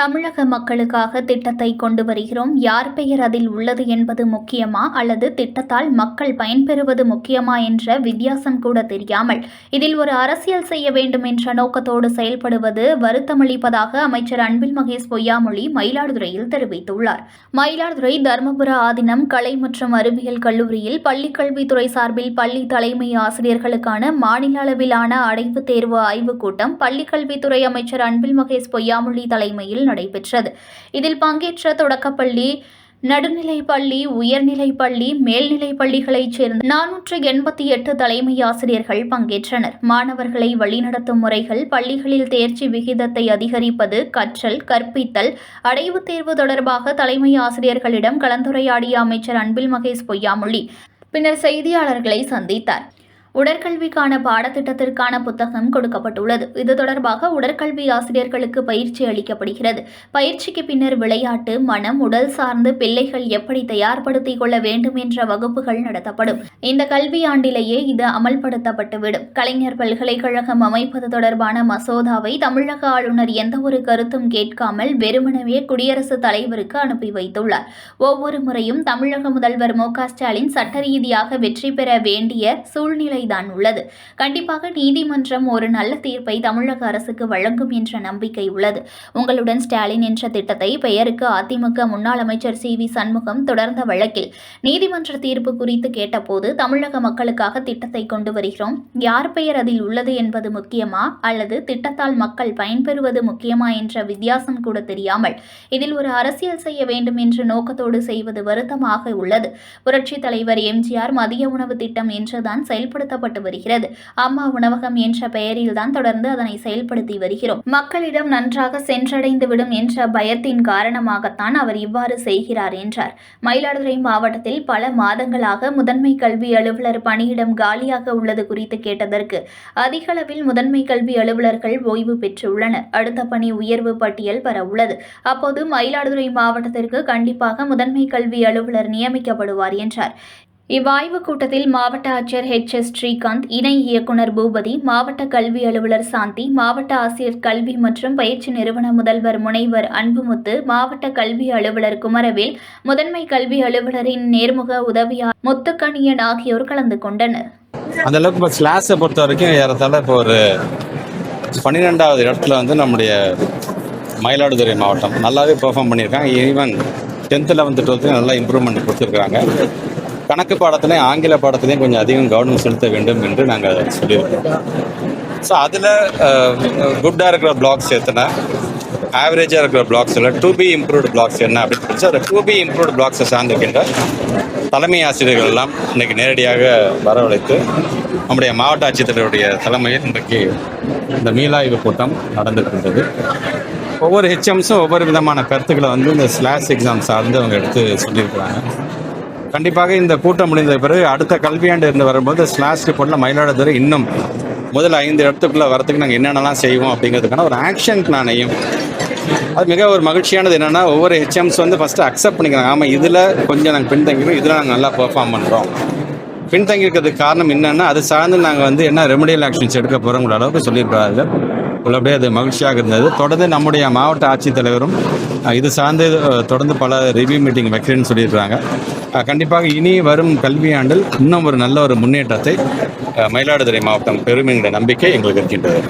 தமிழக மக்களுக்காக திட்டத்தை கொண்டு வருகிறோம். யார் பெயர் அதில் உள்ளது என்பது முக்கியமா அல்லது திட்டத்தால் மக்கள் பயன்பெறுவது முக்கியமா என்ற வித்தியாசம் கூட தெரியாமல் இதில் ஒரு அரசியல் செய்ய வேண்டும் என்ற நோக்கத்தோடு செயல்படுவது வருத்தமளிப்பதாக அமைச்சர் அன்பில் மகேஷ் பொய்யாமொழி மயிலாடுதுறையில் தெரிவித்துள்ளார். மயிலாடுதுறை தர்மபுர ஆதீனம் கலை மற்றும் அறிவியல் கல்லூரியில் பள்ளிக்கல்வித்துறை சார்பில் பள்ளி தலைமை ஆசிரியர்களுக்கான மாநில அளவிலான அடைவுத் தேர்வு ஆய்வுக் கூட்டம் பள்ளிக்கல்வித்துறை அமைச்சர் அன்பில் மகேஷ் பொய்யாமொழி தலைமையில் நடைபெற்றது. இதில் பங்கேற்ற தொடக்கப்பள்ளி, நடுநிலைப்பள்ளி, உயர்நிலைப்பள்ளி, மேல்நிலைப் பள்ளிகளைச் சேர்ந்த 488 தலைமை ஆசிரியர்கள் பங்கேற்றனர். மாணவர்களை வழிநடத்தும் முறைகள், பள்ளிகளில் தேர்ச்சி விகிதத்தை அதிகரிப்பது, கற்றல், கற்பித்தல், அடைவுத் தேர்வு தொடர்பாக தலைமை ஆசிரியர்களிடம் கலந்துரையாடிய அமைச்சர் அன்பில் மகேஷ் பொய்யாமொழி பின்னர் செய்தியாளர்களை சந்தித்தார். உடற்கல்விக்கான பாடத்திட்டத்திற்கான புத்தகம் கொடுக்கப்பட்டுள்ளது. இது தொடர்பாக உடற்கல்வி ஆசிரியர்களுக்கு பயிற்சி அளிக்கப்படுகிறது. பயிற்சிக்கு பின்னர் விளையாட்டு, மனம், உடல் சார்ந்து பிள்ளைகள் எப்படி தயார்படுத்திக் கொள்ள வேண்டும் என்ற வகுப்புகள் நடத்தப்படும். இந்த கல்வியாண்டிலேயே இது அமல்படுத்தப்பட்டுவிடும். கலைஞர் பல்கலைக்கழகம் அமைப்பது தொடர்பான மசோதாவை தமிழக ஆளுநர் எந்தவொரு கருத்தும் கேட்காமல் வெறுமனவே குடியரசுத் தலைவருக்கு அனுப்பி வைத்துள்ளார். ஒவ்வொரு முறையும் தமிழக முதல்வர் மு.க.ஸ்டாலின் சட்ட ரீதியாக வெற்றி பெற வேண்டிய சூழ்நிலை தான் உள்ளது. கண்டிப்பாக நீதிமன்றம் ஒரு நல்ல தீர்ப்பை தமிழக அரசுக்கு வழங்கும் என்ற நம்பிக்கை உள்ளது. உங்களுடன் ஸ்டாலின் என்ற திட்டத்தை பெயருக்கு அதிமுக முன்னாள் அமைச்சர் சி.வி. சண்முகம் தொடர்ந்த வழக்கில் நீதிமன்ற தீர்ப்பு குறித்து கேட்டபோது தமிழக மக்களுக்காக திட்டத்தை கொண்டு வருகிறோம். யார் பெயர் அதில் உள்ளது என்பது முக்கியமா அல்லது திட்டத்தால் மக்கள் பயன்பெறுவது முக்கியமா என்ற வித்தியாசம் கூட தெரியாமல் இதில் ஒரு அரசியல் செய்ய வேண்டும் என்ற நோக்கத்தோடு செய்வது வருத்தமாக உள்ளது. புரட்சித் தலைவர் எம்ஜிஆர் மதிய உணவு திட்டம் என்றுதான் செயல்படுத்தப்பட்டு வருகிறது. அம்மா உணவகம் என்ற பெயரில்தான் தொடர்ந்து அதனை செயல்படுத்தி வருகிறோம். மக்களிடம் நன்றாக சென்றடைந்துவிடும் என்ற பயத்தின் காரணமாகத்தான் அவர் இவ்வாறு செய்கிறார் என்றார். மயிலாடுதுறை மாவட்டத்தில் பல மாதங்களாக முதன்மை கல்வி அலுவலர் பணியிடம் காலியாக உள்ளது குறித்து கேட்டதற்கு அதிக அளவில் முதன்மை கல்வி அலுவலர்கள் ஓய்வு பெற்றுள்ளனர். அடுத்த பணி உயர்வு பட்டியல் வர உள்ளது. அப்போது மயிலாடுதுறை மாவட்டத்திற்கு கண்டிப்பாக முதன்மை கல்வி அலுவலர் நியமிக்கப்படுவார் என்றார். இவ்வாய்வுக் கூட்டத்தில் மாவட்ட ஆட்சியர் H.S. ஸ்ரீகாந்த், இணை இயக்குநர் பூபதி, மாவட்ட கல்வி அலுவலர் சாந்தி, மாவட்ட ஆசிரியர் கல்வி மற்றும் பயிற்சி நிறுவன முதல்வர் முனைவர் அன்புமுத்து, மாவட்ட கல்வி அலுவலர் குமரவேல், முதன்மை கல்வி அலுவலரின் நேர்முக உதவியாளர் முத்துக்கணியன் ஆகியோர் கலந்து கொண்டனர். அந்த அளவுக்கு இப்போ ஸ்லாஸை பொறுத்த வரைக்கும் ஏறத்தாழ இப்போ ஒரு 12வது இடத்துல வந்து நம்முடைய மயிலாடுதுறை மாவட்டம் நல்லாவே பெர்ஃபார்ம் பண்ணியிருக்காங்க. ஈவன் 10th 11th 12th நல்லா இம்ப்ரூவ்மெண்ட் கொடுத்துருக்குறாங்க. கணக்கு பாடத்துலையும் ஆங்கில பாடத்துலையும் கொஞ்சம் அதிகம் கவனம் செலுத்த வேண்டும் என்று நாங்கள் சொல்லியிருக்கோம். ஸோ அதில் குட்டாக இருக்கிற பிளாக்ஸ் எத்தனை, ஆவரேஜாக இருக்கிற பிளாக்ஸில் டு பி இம்ப்ரூவ்டு பிளாக்ஸ் என்ன அப்படின்னு சொல்லி அந்த டு பி இம்ப்ரூவ்டு பிளாக்ஸை சார்ந்திருக்கின்ற தலைமை ஆசிரியர்கள் எல்லாம் இன்றைக்கி நேரடியாக வரவழைத்து நம்முடைய மாவட்ட ஆட்சித்தலைவருடைய தலைமையில் இன்றைக்கு இந்த மீளாய்வு கூட்டம் நடந்துகின்றது. ஒவ்வொரு ஹெச்எம்ஸும் ஒவ்வொரு விதமான கருத்துக்களை வந்து இந்த ஸ்லாஷ் எக்ஸாம் சார்ந்து அவங்க எடுத்து சொல்லியிருக்கிறாங்க. கண்டிப்பாக இந்த கூட்டம் முடிந்த பிறகு அடுத்த கல்வியாண்டு இருந்து வரும்போது ஸ்லாஷ் ரிப்போர்ட்டில் மயிலாடுதுறை இன்னும் முதல் 5 இடத்துக்குள்ளே வரத்துக்கு நாங்கள் என்னென்னலாம் செய்வோம் அப்படிங்கிறதுக்கான ஒரு ஆக்ஷன் பிளானையும், அது மிக ஒரு மகிழ்ச்சியானது என்னென்னா ஒவ்வொரு ஹெச்எம்ஸ் வந்து ஃபஸ்ட்டு அக்செப்ட் பண்ணிக்கிறாங்க. ஆமாம், இதில் கொஞ்சம் நாங்கள் பின்தங்கிடும், இதில் நாங்கள் நல்லா பெர்ஃபார்ம் பண்ணுறோம். பின்தங்கியிருக்கிறதுக்கு காரணம் என்னென்னா அது சார்ந்து நாங்கள் வந்து என்ன ரெமடியல் ஆக்ஷன்ஸ் எடுக்க போகிறோங்கிற அளவுக்கு சொல்லியிருக்கிறார்கள். உள்ளபடியே அது மகிழ்ச்சியாக இருந்தது. தொடர்ந்து நம்முடைய மாவட்ட ஆட்சித்தலைவரும் இது சார்ந்து தொடர்ந்து பல ரிவ்யூ மீட்டிங் வைக்கிறேன்னு சொல்லியிருக்கிறாங்க. கண்டிப்பாக இனி வரும் கல்வியாண்டில் இன்னும் ஒரு நல்ல ஒரு முன்னேற்றத்தை மயிலாடுதுறை மாவட்டம் பெறும் என்ற நம்பிக்கை எங்களுக்கு இருக்கின்றது.